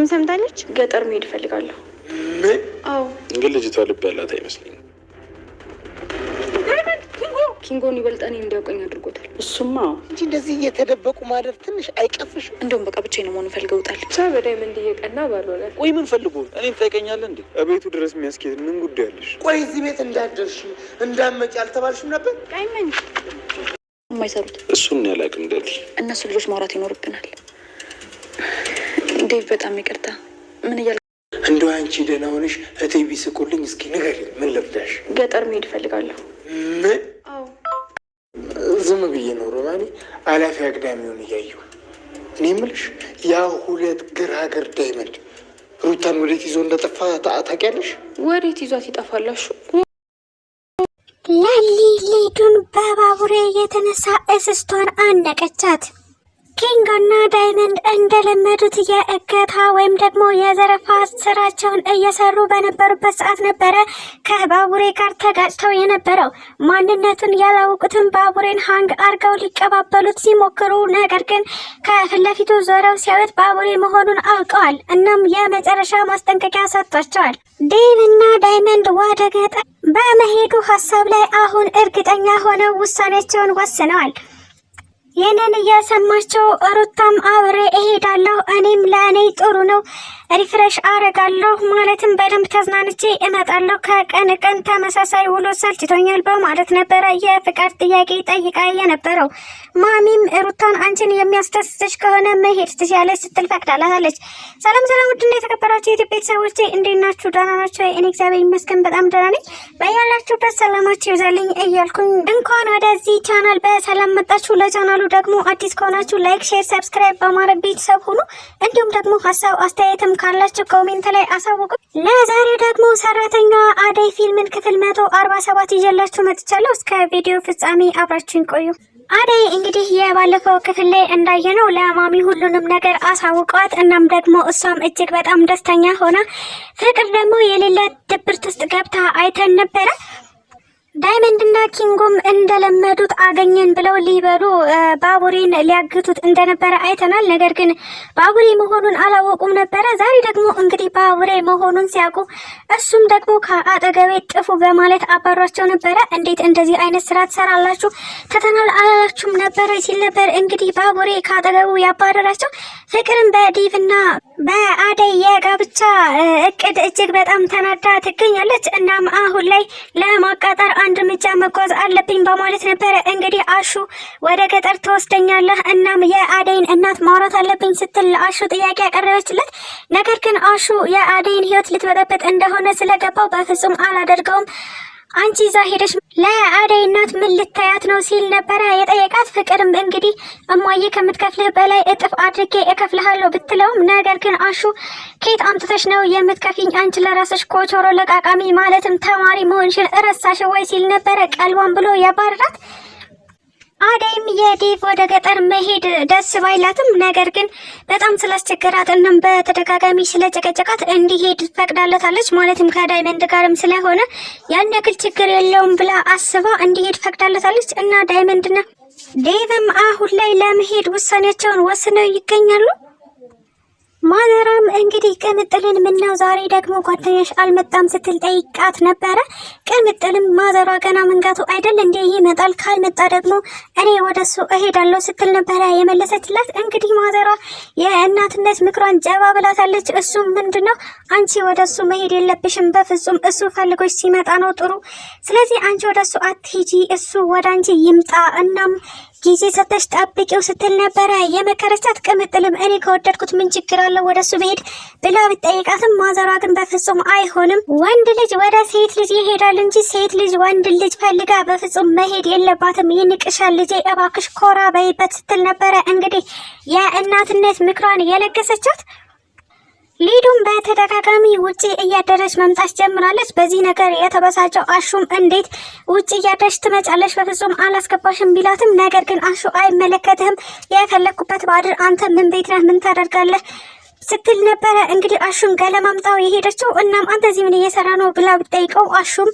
ሰምታለች። ገጠር መሄድ እፈልጋለሁ። አዎ ግን ልጅቷ ልብ ያላት አይመስለኝም። ኪንጎን ይበልጣኔ እንዲያውቀኝ አድርጎታል። እሱማ እንጂ እንደዚህ እየተደበቁ ማደር ትንሽ አይቀፍሽም? እንደውም በቃ ብቻዬን መሆን ፈልገውታል። ብቻ በዳይመንድ እየቀና ባልሆነ። ቆይ ምን ፈልጉ? እኔን ትጠይቀኛለህ እንዴ? እቤቱ ድረስ የሚያስኬድ ምን ጉዳይ አለሽ? ቆይ እዚህ ቤት እንዳደርሽ እንዳመጭ አልተባልሽም ነበር? ዳይመንድ የማይሰሩት እሱን ያላቅም ደል እነሱ ልጆች ማውራት ይኖርብናል። ዴቭ በጣም ይቅርታ። ምን እያል እንደው አንቺ ደህና ሆነሽ እቴ ቢስቁልኝ እስኪ ንገሪኝ፣ ምን ለብዳሽ? ገጠር መሄድ እፈልጋለሁ። ምን? አዎ ዝም ብዬ ነው ሮማኔ አላፊ አግዳሚውን እያየሁ። እኔ የምልሽ ያ ሁለት ግራገር ዳይመንድ ሩታን ወዴት ይዞ እንደጠፋ ታውቂያለሽ? ወዴት ይዟት ይጠፋላሹ? ላሊ ሊዱን በባቡሬ የተነሳ እስስቷን አነቀቻት። ኪንጎና ዳይመንድ እንደለመዱት የእገታ ወይም ደግሞ የዘረፋ ስራቸውን እየሰሩ በነበሩበት ሰዓት ነበረ ከባቡሬ ጋር ተጋጭተው የነበረው። ማንነቱን ያላወቁትን ባቡሬን ሀንግ አርገው ሊቀባበሉት ሲሞክሩ፣ ነገር ግን ከፊት ለፊቱ ዞረው ሲያዩት ባቡሬ መሆኑን አውቀዋል። እናም የመጨረሻ ማስጠንቀቂያ ሰጥቷቸዋል። ዴቭና ዳይመንድ ወደ ገጠር በመሄዱ ሀሳብ ላይ አሁን እርግጠኛ ሆነው ውሳኔያቸውን ወስነዋል። ይህንን እየሰማቸው ሩታም አብሬ እሄዳለሁ፣ እኔም ለእኔ ጥሩ ነው፣ ሪፍሬሽ አረጋለሁ፣ ማለትም በደንብ ተዝናንቼ እመጣለሁ፣ ከቀን ቀን ተመሳሳይ ውሎ ሰልችቶኛል በማለት ነበረ የፍቃድ ጥያቄ ጠይቃ የነበረው። ማሚም ሩታን አንቺን የሚያስደስትሽ ከሆነ መሄድ ትችያለሽ ስትል ፈቅዳላታለች። ሰላም ሰላም፣ ውድና የተከበራችሁ የኢትዮጵያ ቤተሰቦቼ እንዴት ናችሁ? ደህና ናችሁ? እኔ እግዚአብሔር ይመስገን በጣም ደህና ነኝ። በያላችሁበት ሰላማችሁ ይብዛልኝ እያልኩኝ እንኳን ወደዚህ ቻናል በሰላም መጣችሁ። ለቻናሉ ደግሞ አዲስ ከሆናችሁ ላይክ፣ ሼር፣ ሰብስክራይብ በማድረግ ቤተሰብ ሁኑ። እንዲሁም ደግሞ ሀሳብ አስተያየትም ካላችሁ ኮሜንት ላይ አሳውቁ። ለዛሬ ደግሞ ሰራተኛዋ አደይ ፊልምን ክፍል 147 ይዤላችሁ መጥቻለሁ። እስከ ቪዲዮ ፍጻሜ አብራችሁን ቆዩ። አደይ እንግዲህ የባለፈው ክፍል ላይ እንዳየነው ለማሚ ሁሉንም ነገር አሳውቀዋት፣ እናም ደግሞ እሷም እጅግ በጣም ደስተኛ ሆና ፍቅር ደግሞ የሌለ ድብርት ውስጥ ገብታ አይተን ነበረ። ዳይመንድና ኪንጎም እንደለመዱት አገኘን ብለው ሊበሉ ባቡሬን ሊያግቱት እንደነበረ አይተናል። ነገር ግን ባቡሬ መሆኑን አላወቁም ነበረ። ዛሬ ደግሞ እንግዲህ ባቡሬ መሆኑን ሲያውቁ እሱም ደግሞ ከአጠገቤ ጥፉ በማለት አባሯቸው ነበረ። እንዴት እንደዚህ አይነት ስራ ትሰራላችሁ? ትተናል አላላችሁም ነበረ ሲል ነበር እንግዲህ ባቡሬ ከአጠገቡ ያባረራቸው። ፍቅርም በዲቭና በአደይ የጋብቻ እቅድ እጅግ በጣም ተናዳ ትገኛለች። እናም አሁን ላይ ለማቃጠር አንድ እርምጃ መጓዝ አለብኝ በማለት ነበረ እንግዲህ አሹ ወደ ገጠር ትወስደኛለህ፣ እናም የአደይን እናት ማውራት አለብኝ ስትል ለአሹ ጥያቄ ያቀረበችለት። ነገር ግን አሹ የአደይን ሕይወት ልትበጠበጥ እንደሆነ ስለገባው በፍጹም አላደርገውም፣ አንቺ እዛ ሄደሽ ለአደይ እናት ምን ልታያት ነው ሲል ነበረ የጠየቃት። ፍቅርም እንግዲህ እማዬ ከምትከፍልህ በላይ እጥፍ አድርጌ እከፍልሃለሁ ብትለውም፣ ነገር ግን አሹ ኬት አምጥተሽ ነው የምትከፊኝ? አንቺ ለራስሽ ኮቾሮ ለቃቃሚ ማለትም ተማሪ መሆንሽን እረሳሽ ወይ ሲል ነበረ ቀልቧን ብሎ ያባረራት። አደይም የዴቭ ወደ ገጠር መሄድ ደስ ባይላትም ነገር ግን በጣም ስላስቸገራት እናም በተደጋጋሚ ስለጨቀጨቃት እንዲሄድ ፈቅዳለታለች። ማለትም ከዳይመንድ ጋርም ስለሆነ ያን ያክል ችግር የለውም ብላ አስባ እንዲሄድ ፈቅዳለታለች። እና ዳይመንድና ዴቭም አሁን ላይ ለመሄድ ውሳኔያቸውን ወስነው ይገኛሉ። ማዘሯም እንግዲህ ቅምጥልን ምነው ዛሬ ደግሞ ጓደኛሽ አልመጣም ስትል ጠይቃት ነበረ። ቅምጥልም ማዘሯ ገና መንጋቱ አይደል እንዴ ይመጣል፣ ካልመጣ ደግሞ እኔ ወደሱ እሄዳለሁ ስትል ነበረ የመለሰችላት። እንግዲህ ማዘሯ የእናትነት ምክሯን ጀባ ብላታለች። እሱም ምንድነው አንቺ ወደሱ መሄድ የለብሽም፣ በፍጹም እሱ ፈልጎች ሲመጣ ነው ጥሩ፣ ስለዚህ አንቺ ወደሱ አትሂጂ፣ እሱ ወደ አንቺ ይምጣ፣ እናም ጊዜ ሰተሽ ጠብቂው ስትል ነበረ የመከረቻት። ቅምጥልም እኔ ከወደድኩት ምን ችግር አለው ወደሱ መሄድ ብላ ብትጠይቃትም ማዘሯ ግን በፍጹም አይሆንም፣ ወንድ ልጅ ወደ ሴት ልጅ ይሄዳል እንጂ ሴት ልጅ ወንድ ልጅ ፈልጋ በፍጹም መሄድ የለባትም፣ ይንቅሻል ልጄ እባክሽ ኮራ በይበት ስትል ነበረ እንግዲህ የእናትነት ምክሯን የለገሰቻት። ሊዱም በተደጋጋሚ ውጪ እያደረች መምጣት ጀምራለች። በዚህ ነገር የተበሳጨው አሹም እንዴት ውጪ እያደረች ትመጫለች በፍጹም አላስገባሽም ቢላትም፣ ነገር ግን አሹ አይመለከትህም፣ የፈለኩበት ባድር፣ አንተ ምን ቤት ነህ፣ ምን ታደርጋለህ ስትል ነበረ እንግዲህ አሹን ገለማምጣው የሄደችው። እናም አንተ እዚህ ምን እየሰራ ነው ብላ ብትጠይቀው አሹም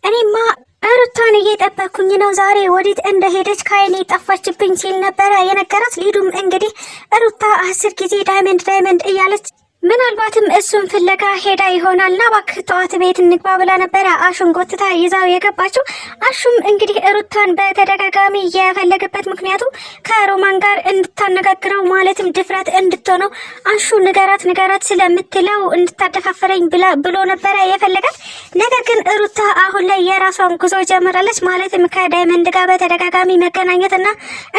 እኔማ ሩታን እየጠበኩኝ ነው፣ ዛሬ ወዴት እንደሄደች ከአይኔ ጠፋችብኝ ሲል ነበረ የነገራት። ሊዱም እንግዲህ ሩታ 10 ጊዜ ዳይመንድ ዳይመንድ እያለች ምን እሱን ፍለጋ ሄዳ ይሆናልና እባክህ ጠዋት ቤት እንግባ ብላ ነበረ አሹን ጎትታ ይዛው የገባችው። አሹም እንግዲህ ሩታን በተደጋጋሚ የፈለገበት ምክንያቱ ከሮማን ጋር እንድታነጋግረው ማለትም ድፍረት እንድትሆነው አሹ ንገራት ስለምትለው እንድታደፋፈረኝ ብሎ ነበረ የፈለጋት። ነገር ግን ሩታ አሁን ላይ የራሷን ጉዞ ጀምራለች። ማለትም ከዳይመንድ ጋር በተደጋጋሚ መገናኘትና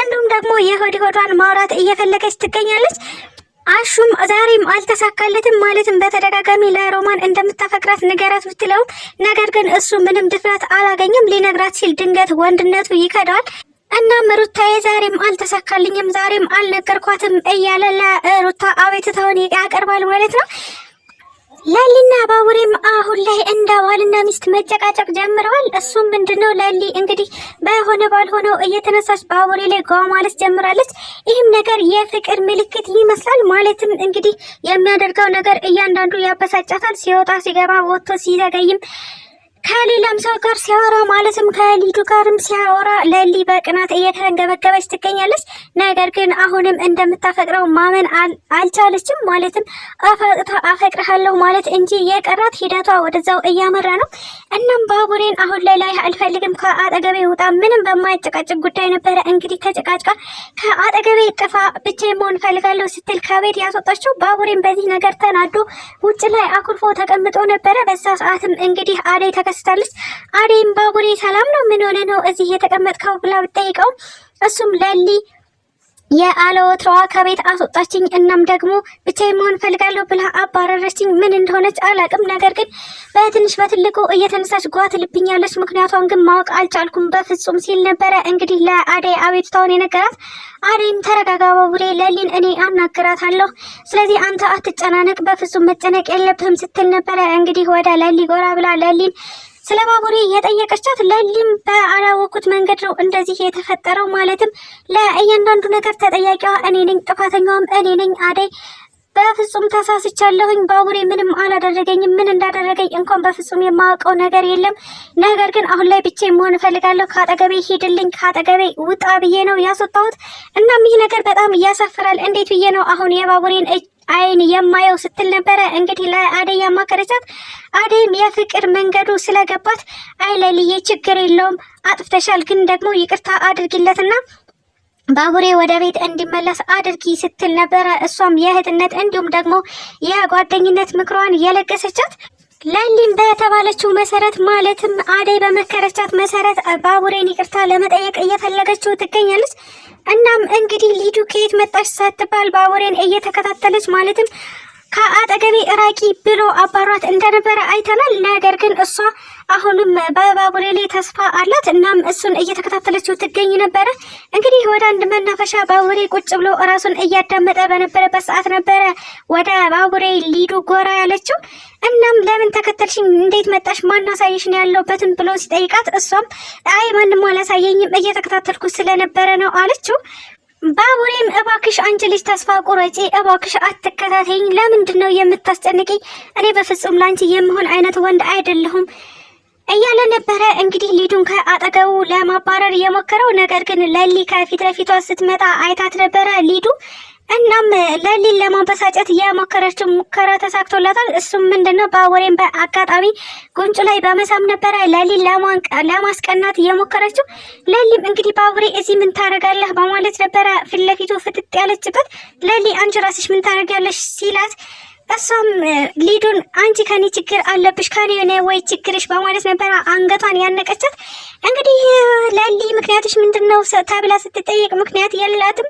እንዲሁም ደግሞ የሆድ ሆዷን ማውራት እየፈለገች ትገኛለች። አሹም ዛሬም አልተሳካለትም። ማለትም በተደጋጋሚ ለሮማን እንደምታፈቅራት ንገራት ብትለውም ነገር ግን እሱ ምንም ድፍረት አላገኘም። ሊነግራት ሲል ድንገት ወንድነቱ ይከዳዋል። እናም ሩታዬ ዛሬም አልተሳካልኝም፣ ዛሬም አልነገርኳትም እያለ ለሩታ አቤቱታውን ያቀርባል ማለት ነው። ለሊና ባቡሬም አሁን ላይ እንደ ባልና ሚስት መጨቃጨቅ ጀምረዋል። እሱም ምንድነው ለሊ እንግዲህ በሆነ ባልሆነው እየተነሳች ባቡሬ ላይ ጓ ማለት ጀምራለች። ይህም ነገር የፍቅር ምልክት ይመስላል። ማለትም እንግዲህ የሚያደርገው ነገር እያንዳንዱ ያበሳጫታል። ሲወጣ ሲገባ፣ ወጥቶ ሲዘገይም ከሌላም ሰው ጋር ሲያወራ ማለትም ከሊዱ ጋርም ሲያወራ ለሊ በቅናት እየተንገበገበች ትገኛለች። ነገር ግን አሁንም እንደምታፈቅረው ማመን አልቻለችም። ማለትም አፈቅርሃለሁ ማለት እንጂ የቀራት ሂደቷ ወደዛው እያመራ ነው። እናም ባቡሬን አሁን ላይ አልፈልግም፣ ከአጠገቤ ውጣ፣ ምንም በማይጨቃጭቅ ጉዳይ ነበረ እንግዲህ ተጨቃጭቃ ከአጠገቤ ጥፋ፣ ብቻዬን መሆን ፈልጋለሁ ስትል ከቤት ያስወጣችው። ባቡሬን በዚህ ነገር ተናዶ ውጭ ላይ አኩርፎ ተቀምጦ ነበረ። በዛ ሰዓትም እንግዲህ አደይ ተከስታለች። አደይም ባቡሬ ሰላም ነው፣ ምን ሆነ ነው እዚህ የተቀመጥከው ብላ ብትጠይቀው እሱም ለሊ የአለወትሮዋ ከቤት አስወጣችኝ፣ እናም ደግሞ ብቻዬን መሆን ፈልጋለሁ ብላ አባረረችኝ። ምን እንደሆነች አላቅም፣ ነገር ግን በትንሽ በትልቁ እየተነሳች ጓት ልብኛለች፣ ምክንያቷን ግን ማወቅ አልቻልኩም በፍጹም ሲል ነበረ እንግዲህ ለአደይ አቤቱታውን የነገራት። አደይም ተረጋጋ ባቡሬ፣ ለሊን እኔ አናግራታለሁ፣ ስለዚህ አንተ አትጨናነቅ፣ በፍጹም መጨነቅ የለብህም ስትል ነበረ እንግዲህ ወደ ለሊ ጎራ ብላ ለሊን ስለ ባቡሬ የጠየቀቻት። ለሊም በአላወቁት መንገድ ነው እንደዚህ የተፈጠረው፣ ማለትም ለእያንዳንዱ ነገር ተጠያቂዋ እኔ ነኝ፣ ጥፋተኛዋም እኔ ነኝ፣ አደይ በፍጹም ተሳስቻለሁኝ፣ ባቡሬ ምንም አላደረገኝም፣ ምን እንዳደረገኝ እንኳን በፍጹም የማውቀው ነገር የለም፣ ነገር ግን አሁን ላይ ብቻዬን መሆን እፈልጋለሁ፣ ከአጠገቤ ሂድልኝ፣ ከአጠገቤ ውጣ ብዬ ነው ያስወጣሁት። እናም ይህ ነገር በጣም ያሳፍራል፣ እንዴት ብዬ ነው አሁን የባቡሬን አይን የማየው ስትል ነበረ እንግዲህ ለአደይ ያማከረቻት። አደይም የፍቅር መንገዱ ስለገባት አይ ለልዬ ችግር የለውም አጥፍተሻል፣ ግን ደግሞ ይቅርታ አድርጊለትና ባቡሬ ወደ ቤት እንዲመለስ አድርጊ ስትል ነበረ እሷም የእህትነት እንዲሁም ደግሞ የጓደኝነት ምክሯን የለገሰቻት። ለሊም በተባለችው መሰረት ማለትም አደይ በመከረቻት መሰረት ባቡሬን ይቅርታ ለመጠየቅ እየፈለገችው ትገኛለች። እናም እንግዲህ ሊዱ ከየት መጣች ሳትባል ባቡሬን እየተከታተለች ማለትም ከአጠገቤ እራቂ ብሎ አባሯት እንደነበረ አይተናል። ነገር ግን እሷ አሁንም በባቡሬ ላይ ተስፋ አላት። እናም እሱን እየተከታተለችው ትገኝ ነበረ። እንግዲህ ወደ አንድ መናፈሻ ባቡሬ ቁጭ ብሎ እራሱን እያዳመጠ በነበረበት ሰዓት ነበረ ወደ ባቡሬ ሊዱ ጎራ ያለችው። እናም ለምን ተከተልሽኝ? እንዴት መጣሽ? ማን አሳየሽ ነው ያለውበትን ብሎ ሲጠይቃት እሷም አይ ማንም አላሳየኝም እየተከታተልኩ ስለነበረ ነው አለችው። ባቡሬም እባክሽ አንቺ ልጅ ተስፋ ቁረጪ፣ እባክሽ አትከታተይኝ፣ ለምንድን ነው የምታስጨንቂኝ? እኔ በፍጹም ላንቺ የምሆን አይነት ወንድ አይደለሁም እያለ ነበረ እንግዲህ ሊዱን ከአጠገቡ ለማባረር የሞከረው። ነገር ግን ለሊ ከፊት ለፊቷ ስትመጣ አይታት ነበረ ሊዱ። እናም ለሊን ለማበሳጨት የሞከረችው ሙከራ ተሳክቶላታል። እሱም ምንድነው ባቡሬን በአጋጣሚ ጉንጩ ላይ በመሳም ነበረ ለሊን ለማስቀናት የሞከረችው። ለሊም እንግዲህ ባቡሬ እዚህ ምን ታረጋለህ በማለት ነበረ ፊት ለፊቱ ፍጥጥ ያለችበት። ለሊ አንቺ ራስሽ ምን ታረጋለሽ ሲላት እሷም ሊዱን አንቺ ከኔ ችግር አለብሽ ከኔ ነው ወይ ችግርሽ በማለት ነበረ አንገቷን ያነቀቻት። እንግዲህ ለሊ ምክንያትሽ ምንድነው ተብላ ስትጠይቅ ምክንያት የላትም።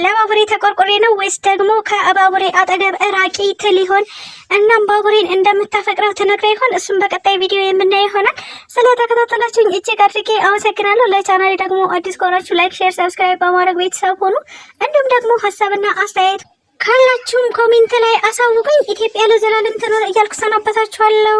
ለባቡሬ ተቆርቆሬ ነው ወይስ ደግሞ ከባቡሬ አጠገብ እራቂ ትል ይሆን? እናም ባቡሬን እንደምታፈቅረው ትነግራ ይሆን? እሱም በቀጣይ ቪዲዮ የምናየው ይሆናል። ስለተከታተላችሁኝ እጅግ አድርጌ አመሰግናለሁ። ለቻናሌ ደግሞ አዲስ ከሆናችሁ ላይክ፣ ሼር፣ ሰብስክራይብ በማድረግ ቤተሰብ ሁኑ። እንዲሁም ደግሞ ሀሳብና አስተያየት ካላችሁም ኮሜንት ላይ አሳውቁኝ። ኢትዮጵያ ለዘላለም ትኖር እያልኩ ሰናበታችኋለሁ።